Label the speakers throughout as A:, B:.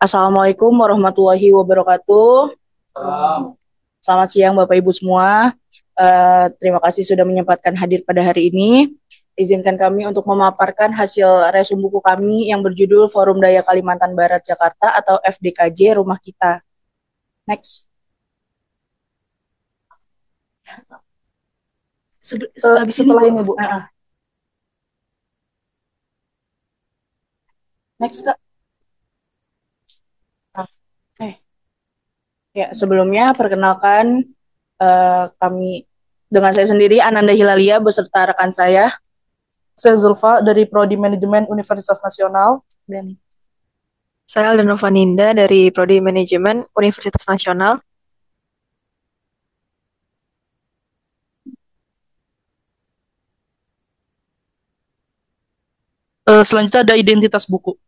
A: Assalamualaikum warahmatullahi wabarakatuh. Selamat siang Bapak Ibu semua. Terima kasih sudah menyempatkan hadir pada hari ini. Izinkan kami untuk memaparkan hasil resum buku kami yang berjudul Forum Daya Kalimantan Barat Jakarta atau FDKJ Rumah Kita. Next. Setelah ini Bu. Next Kak. Ya, sebelumnya perkenalkan kami dengan saya sendiri Ananda Hilalia beserta rekan saya Zulfa dari Prodi Manajemen Universitas Nasional dan
B: Saya Alda Novaninda dari Prodi Manajemen Universitas Nasional.
C: Selanjutnya ada identitas buku.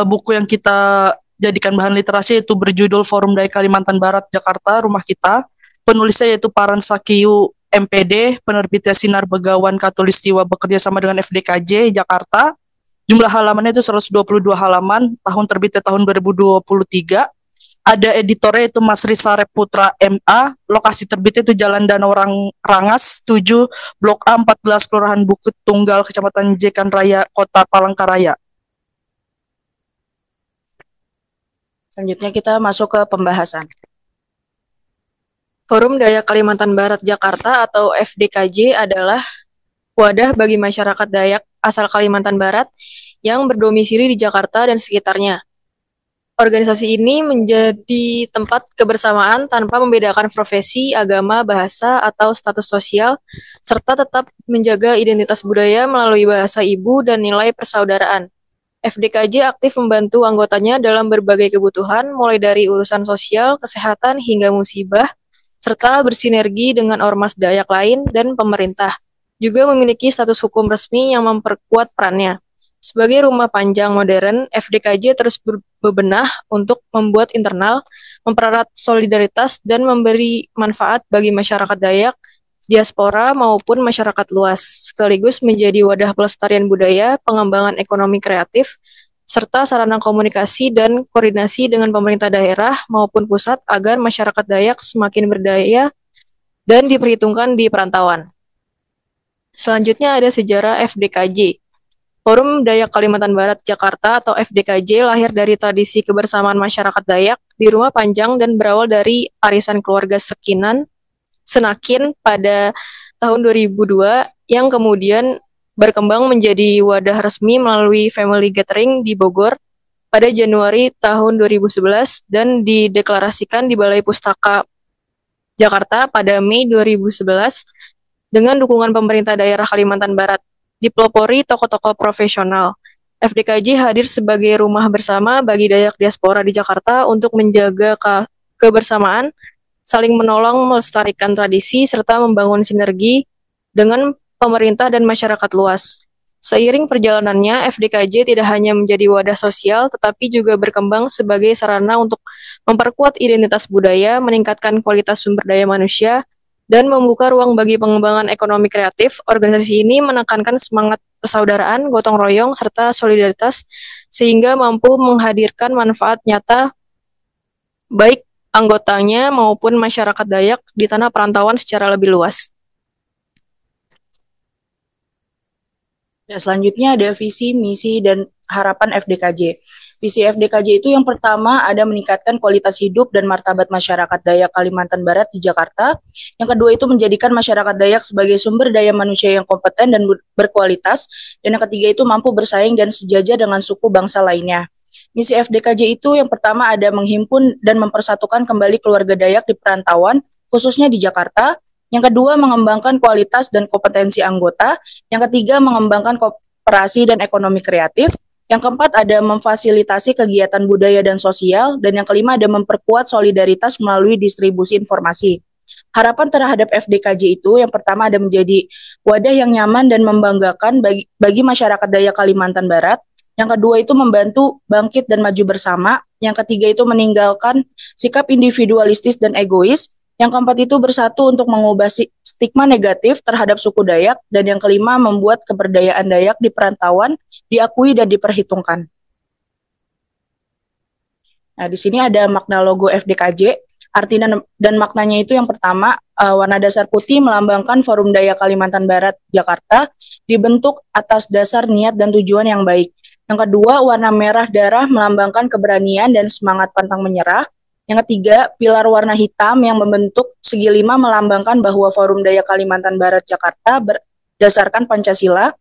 C: Buku yang kita jadikan bahan literasi itu berjudul Forum Daya Kalimantan Barat Jakarta Rumah Kita. Penulisnya yaitu Paran Sakiu MPD, penerbitnya Sinar Begawan Katulistiwa bekerja sama dengan FDKJ Jakarta. Jumlah halamannya itu 122 halaman, tahun terbitnya tahun 2023. Ada editornya itu Mas Risa Reputra MA, lokasi terbitnya itu Jalan Danau Rangas 7, Blok A 14, Kelurahan Bukit Tunggal, Kecamatan Jekan Raya, Kota Palangkaraya.
A: selanjutnya kita masuk ke pembahasan.
B: Forum Daya Kalimantan Barat Jakarta atau FDKJ adalah wadah bagi masyarakat Dayak asal Kalimantan Barat yang berdomisili di Jakarta dan sekitarnya. Organisasi ini menjadi tempat kebersamaan tanpa membedakan profesi, agama, bahasa, atau status sosial, serta tetap menjaga identitas budaya melalui bahasa ibu dan nilai persaudaraan. FDKJ aktif membantu anggotanya dalam berbagai kebutuhan, mulai dari urusan sosial, kesehatan, hingga musibah, serta bersinergi dengan ormas Dayak lain dan pemerintah. Juga memiliki status hukum resmi yang memperkuat perannya. Sebagai rumah panjang modern, FDKJ terus berbenah untuk membuat internal, mempererat solidaritas, dan memberi manfaat bagi masyarakat Dayak, diaspora maupun masyarakat luas, sekaligus menjadi wadah pelestarian budaya, pengembangan ekonomi kreatif, serta sarana komunikasi dan koordinasi dengan pemerintah daerah maupun pusat agar masyarakat Dayak semakin berdaya dan diperhitungkan di perantauan. Selanjutnya ada sejarah FDKJ. Forum Dayak Kalimantan Barat Jakarta atau FDKJ lahir dari tradisi kebersamaan masyarakat Dayak di rumah panjang dan berawal dari arisan keluarga Senakin pada tahun 2002 yang kemudian berkembang menjadi wadah resmi melalui Family Gathering di Bogor pada Januari tahun 2011 dan dideklarasikan di Balai Pustaka Jakarta pada Mei 2011 dengan dukungan pemerintah daerah Kalimantan Barat. Dipelopori tokoh-tokoh profesional. FDKJ hadir sebagai rumah bersama bagi Dayak diaspora di Jakarta untuk menjaga kebersamaan, saling menolong melestarikan tradisi, serta membangun sinergi dengan pemerintah dan masyarakat luas. Seiring perjalanannya, FDKJ tidak hanya menjadi wadah sosial, tetapi juga berkembang sebagai sarana untuk memperkuat identitas budaya, meningkatkan kualitas sumber daya manusia, dan membuka ruang bagi pengembangan ekonomi kreatif. Organisasi ini menekankan semangat persaudaraan, gotong royong, serta solidaritas, sehingga mampu menghadirkan manfaat nyata baik anggotanya maupun masyarakat Dayak di tanah perantauan secara lebih luas.
A: Ya, selanjutnya ada visi, misi, dan harapan FDKJ. Visi FDKJ itu yang pertama ada meningkatkan kualitas hidup dan martabat masyarakat Dayak Kalimantan Barat di Jakarta. Yang kedua itu menjadikan masyarakat Dayak sebagai sumber daya manusia yang kompeten dan berkualitas. Dan yang ketiga itu mampu bersaing dan sejajar dengan suku bangsa lainnya. Misi FDKJ itu yang pertama ada menghimpun dan mempersatukan kembali keluarga Dayak di perantauan, khususnya di Jakarta. Yang kedua, mengembangkan kualitas dan kompetensi anggota. Yang ketiga, mengembangkan kooperasi dan ekonomi kreatif. Yang keempat, ada memfasilitasi kegiatan budaya dan sosial. Dan yang kelima, ada memperkuat solidaritas melalui distribusi informasi. Harapan terhadap FDKJ itu yang pertama ada menjadi wadah yang nyaman dan membanggakan bagi masyarakat Dayak Kalimantan Barat. Yang kedua itu membantu bangkit dan maju bersama. Yang ketiga itu meninggalkan sikap individualistis dan egois. Yang keempat itu bersatu untuk mengubah stigma negatif terhadap suku Dayak. Dan yang kelima membuat keberdayaan Dayak di perantauan diakui dan diperhitungkan. Nah, di sini ada makna logo FDKJ. Arti dan maknanya itu yang pertama, warna dasar putih melambangkan Forum Daya Kalimantan Barat Jakarta dibentuk atas dasar niat dan tujuan yang baik. Yang kedua, warna merah darah melambangkan keberanian dan semangat pantang menyerah. Yang ketiga, pilar warna hitam yang membentuk segi lima melambangkan bahwa Forum Daya Kalimantan Barat Jakarta berdasarkan Pancasila.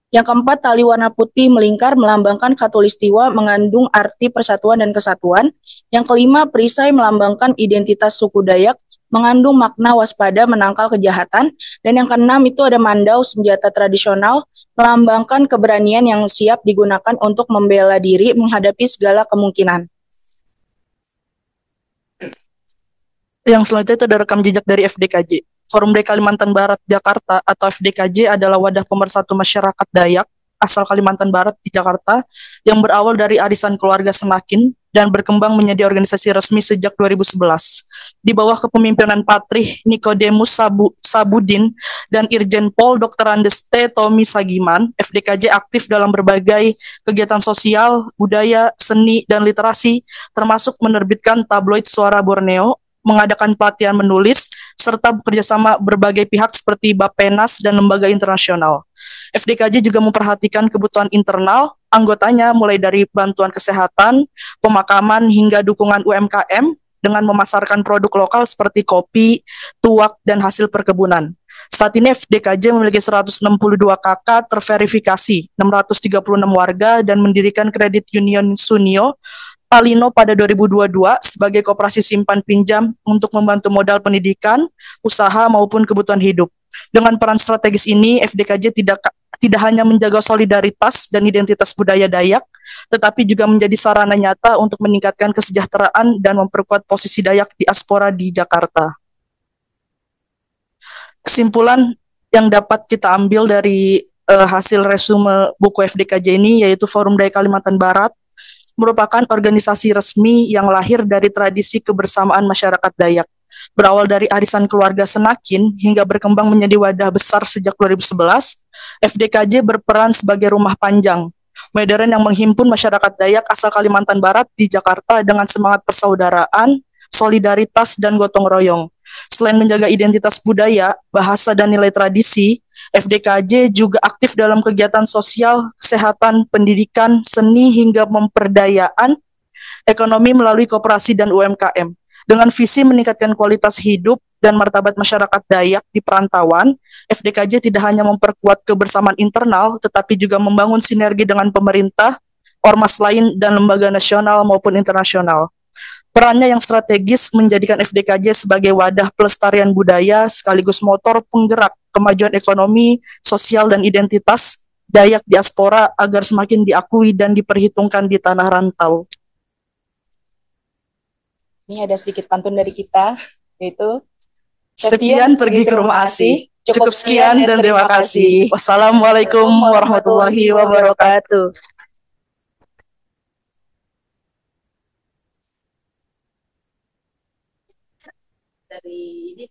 A: Yang keempat, tali warna putih melingkar melambangkan khatulistiwa mengandung arti persatuan dan kesatuan. Yang kelima, perisai melambangkan identitas suku Dayak mengandung makna waspada menangkal kejahatan. Dan yang keenam itu ada mandau, senjata tradisional melambangkan keberanian yang siap digunakan untuk membela diri menghadapi segala kemungkinan.
C: Yang selanjutnya itu ada rekam jejak dari FDKJ. Forum Daya Kalimantan Barat Jakarta atau FDKJ adalah wadah pemersatu masyarakat Dayak asal Kalimantan Barat di Jakarta yang berawal dari arisan keluarga Senakin dan berkembang menjadi organisasi resmi sejak 2011. Di bawah kepemimpinan Patrih Nikodemus Sabudin dan Irjen Pol Dr. Andes T. Tommy Sagiman, FDKJ aktif dalam berbagai kegiatan sosial, budaya, seni, dan literasi, termasuk menerbitkan tabloid Suara Borneo, mengadakan pelatihan menulis, serta bekerjasama berbagai pihak seperti Bappenas dan lembaga internasional. FDKJ juga memperhatikan kebutuhan internal anggotanya mulai dari bantuan kesehatan, pemakaman, hingga dukungan UMKM dengan memasarkan produk lokal seperti kopi, tuak, dan hasil perkebunan. Saat ini FDKJ memiliki 162 KK terverifikasi, 636 warga, dan mendirikan kredit union Sunio Palino pada 2022 sebagai koperasi simpan pinjam untuk membantu modal pendidikan, usaha maupun kebutuhan hidup. Dengan peran strategis ini, FDKJ tidak hanya menjaga solidaritas dan identitas budaya Dayak, tetapi juga menjadi sarana nyata untuk meningkatkan kesejahteraan dan memperkuat posisi Dayak diaspora di Jakarta. Kesimpulan yang dapat kita ambil dari hasil resume buku FDKJ ini yaitu Forum Daya Kalimantan Barat merupakan organisasi resmi yang lahir dari tradisi kebersamaan masyarakat Dayak. Berawal dari arisan keluarga Senakin hingga berkembang menjadi wadah besar sejak 2011, FDKJ berperan sebagai rumah panjang modern yang menghimpun masyarakat Dayak asal Kalimantan Barat di Jakarta dengan semangat persaudaraan, solidaritas, dan gotong royong. Selain menjaga identitas budaya, bahasa, dan nilai tradisi, FDKJ juga aktif dalam kegiatan sosial, kesehatan, pendidikan, seni, hingga pemberdayaan ekonomi melalui koperasi dan UMKM. Dengan visi meningkatkan kualitas hidup dan martabat masyarakat Dayak di perantauan, FDKJ tidak hanya memperkuat kebersamaan internal, tetapi juga membangun sinergi dengan pemerintah, ormas lain, dan lembaga nasional maupun internasional. Perannya yang strategis menjadikan FDKJ sebagai wadah pelestarian budaya sekaligus motor penggerak kemajuan ekonomi, sosial, dan identitas Dayak diaspora agar semakin diakui dan diperhitungkan di tanah rantau.
A: Ini ada sedikit pantun dari kita, yaitu
C: sekian pergi ke rumah asih. Cukup sekian dan terima kasih. Wassalamualaikum warahmatullahi wabarakatuh.
A: Dari ini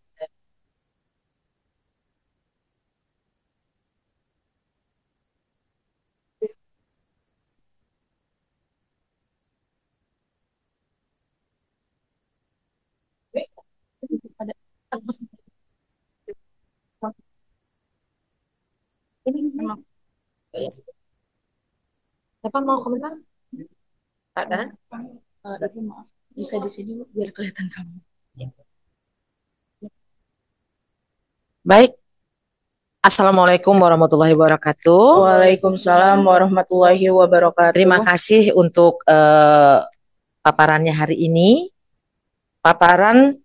A: ada ini memang siapa mau komentar? Ada? Tapi maaf, bisa di sini biar kelihatan kamu.
D: Baik, Assalamualaikum warahmatullahi wabarakatuh.
A: Waalaikumsalam warahmatullahi wabarakatuh.
D: Terima kasih untuk paparannya hari ini. Paparan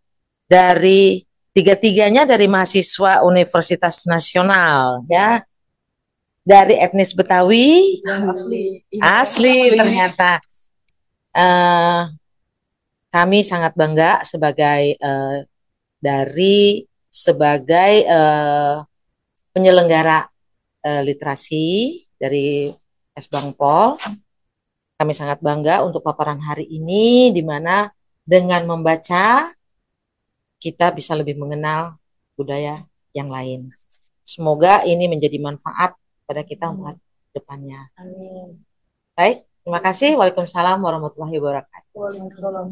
D: dari tiga-tiganya dari mahasiswa Universitas Nasional, ya, dari etnis Betawi, asli ternyata. Kami sangat bangga sebagai penyelenggara literasi dari Esbangpol. Kami sangat bangga untuk paparan hari ini, di mana dengan membaca kita bisa lebih mengenal budaya yang lain. Semoga ini menjadi manfaat pada kita untuk depannya. Amin. Baik, terima kasih. Waalaikumsalam warahmatullahi wabarakatuh.
A: Waalaikumsalam.